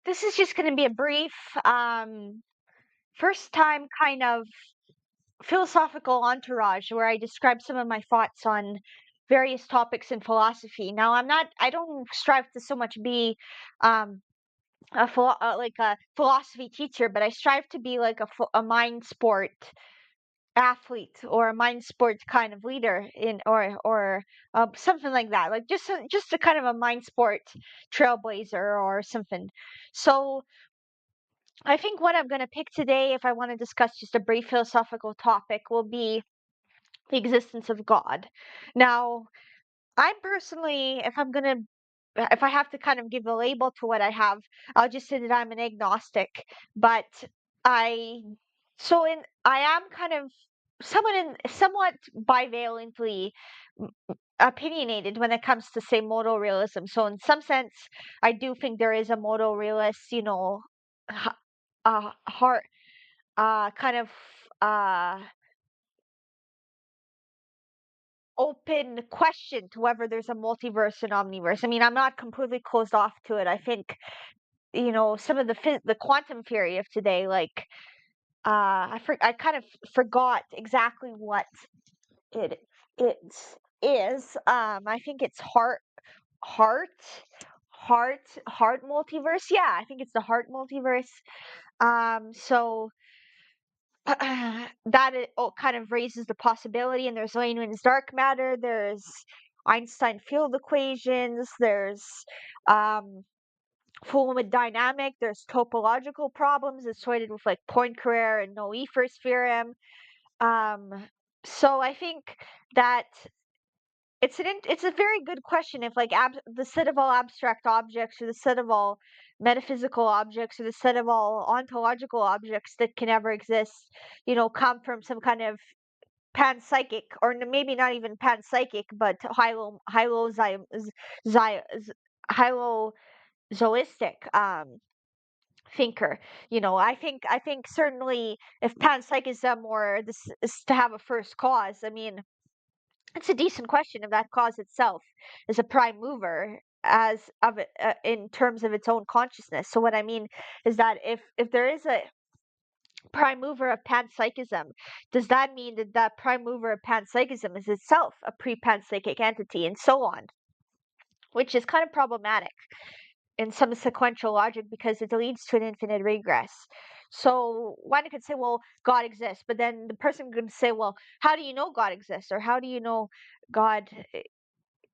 This is just going to be a brief, first time kind of philosophical entourage where I describe some of my thoughts on various topics in philosophy. Now, I don't strive to so much be um, like a philosophy teacher, but I strive to be like a mind sport athlete or a mind sport kind of leader or something like that, like just a kind of a mind sport trailblazer or something. So I think what I'm going to pick today, if I want to discuss just a brief philosophical topic, will be the existence of God. Now, I'm personally, if I have to kind of give a label to what I have, I'll just say that I'm an agnostic. But I, I am kind of somewhat bivalently opinionated when it comes to say modal realism. So in some sense, I do think there is a modal realist, h- heart kind of uh open question to whether there's a multiverse and omniverse. I mean, I'm not completely closed off to it. I think, some of the quantum theory of today, like I kind of forgot exactly what it it is. I think it's heart heart heart multiverse. Yeah, I think it's the heart multiverse. So kind of raises the possibility, and there's Langland's dark matter, there's Einstein field equations, there's um, fluid dynamic, there's topological problems associated with like Poincaré and Noether's theorem. Um, so I think that it's a very good question if like the set of all abstract objects or the set of all metaphysical objects or the set of all ontological objects that can ever exist, come from some kind of panpsychic or maybe not even panpsychic but hylozoistic thinker. I think certainly if panpsychism or this is to have a first cause, I mean, it's a decent question if that cause itself is a prime mover as of it in terms of its own consciousness. So what I mean is that if there is a prime mover of panpsychism, does that mean that that prime mover of panpsychism is itself a pre-panpsychic entity, and so on, which is kind of problematic in some sequential logic because it leads to an infinite regress. So one could say, well, God exists, but then the person could say, well, how do you know God exists, or how do you know God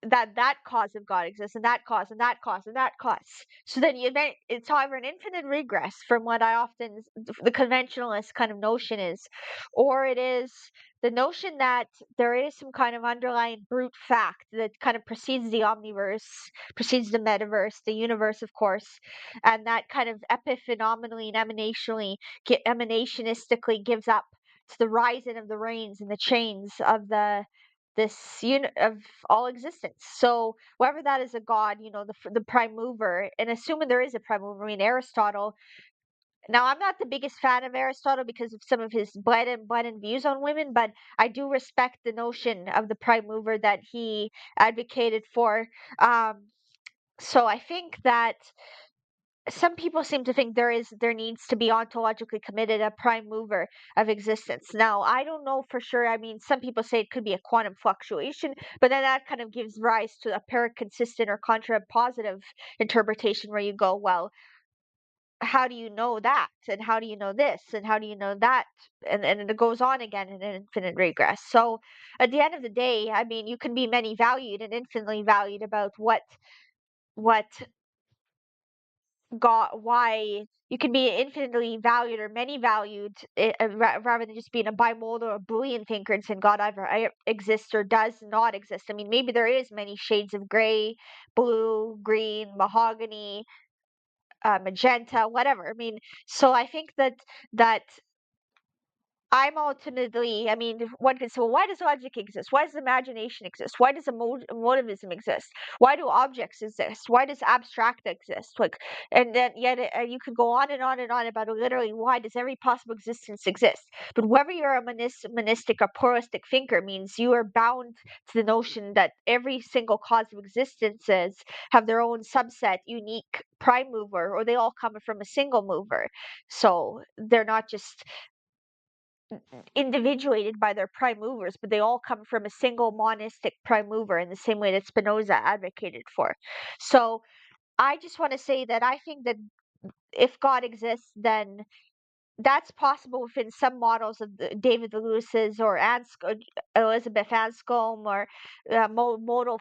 that cause of God exists, and that cause, and that cause, and that cause. So then it's however an infinite regress from what I often the conventionalist kind of notion is, or it is the notion that there is some kind of underlying brute fact that kind of precedes the omniverse, precedes the metaverse, the universe, of course, and that kind of epiphenomenally and emanationistically gives up to the rising of the reins and the chains of of all existence. So whether that is a god, the prime mover, and assuming there is a prime mover, I mean Aristotle. Now I'm not the biggest fan of Aristotle because of some of his blatant views on women, but I do respect the notion of the prime mover that he advocated for. Um, so I think that some people seem to think there needs to be ontologically committed a prime mover of existence. Now, I don't know for sure. I mean, some people say it could be a quantum fluctuation, but then that kind of gives rise to a paraconsistent or contrapositive interpretation where you go, well, how do you know that? And how do you know this? And how do you know that? And it goes on again in an infinite regress. So at the end of the day, I mean, you can be many valued and infinitely valued about what why you can be infinitely valued or many valued, rather than just being a bimodal or Boolean thinker and saying God either exists or does not exist. I mean, maybe there is many shades of gray, blue, green, mahogany, magenta, whatever. I mean, so I think that I'm ultimately, I mean, one could say, well, why does logic exist? Why does imagination exist? Why does emotivism exist? Why do objects exist? Why does abstract exist? Like, and then yet you could go on and on and on about literally why does every possible existence exist? But whether you're a monistic or pluralistic thinker means you are bound to the notion that every single cause of existences have their own subset, unique prime mover, or they all come from a single mover. So they're not just individuated by their prime movers, but they all come from a single monistic prime mover in the same way that Spinoza advocated for. So I just want to say that I think that if God exists, then that's possible within some models of David Lewis's or Elizabeth Anscombe or modal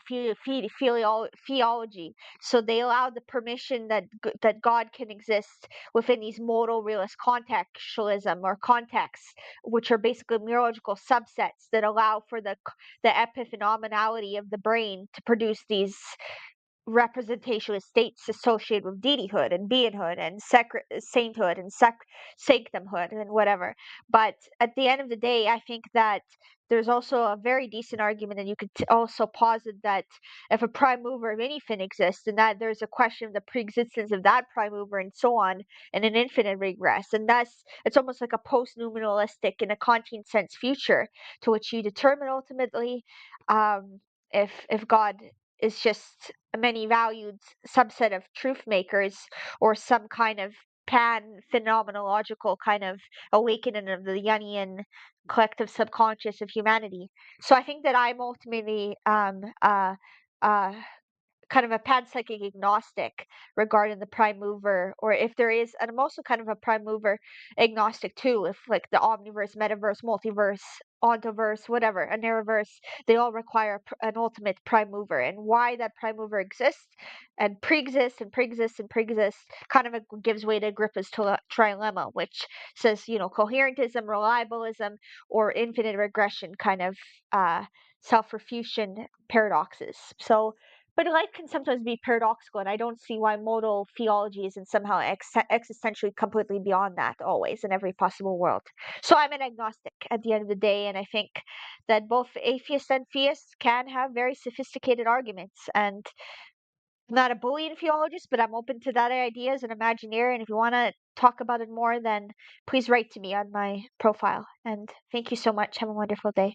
theology. So they allow the permission that that God can exist within these modal realist contextualism or contexts, which are basically neurological subsets that allow for the epiphenomenality of the brain to produce these representational states associated with deityhood and beinghood and sainthood and sanctumhood and whatever. But at the end of the day, I think that there's also a very decent argument, and you could also posit that if a prime mover of anything exists, and that there's a question of the preexistence of that prime mover and so on in an infinite regress, and thus it's almost like a post-nominalistic in a Kantian sense future to which you determine ultimately if God is just a many valued subset of truth makers or some kind of pan phenomenological kind of awakening of the Jungian collective subconscious of humanity. So I think that I'm ultimately uh, kind of a panpsychic agnostic regarding the prime mover, or if there is, and I'm also kind of a prime mover agnostic too, if like the omniverse, metaverse, multiverse, ontoverse, whatever, a narrowverse, they all require an ultimate prime mover, and why that prime mover exists and pre-exists and pre-exists and pre-exists kind of gives way to Agrippa's trilemma, which says, you know, coherentism, reliabilism, or infinite regression kind of self-refutation paradoxes. So but life can sometimes be paradoxical, and I don't see why modal theology isn't somehow existentially completely beyond that always in every possible world. So I'm an agnostic at the end of the day, and I think that both atheists and theists can have very sophisticated arguments. And I'm not a Boolean theologist, but I'm open to that idea as an Imagineer. And if you want to talk about it more, then please write to me on my profile. And thank you so much. Have a wonderful day.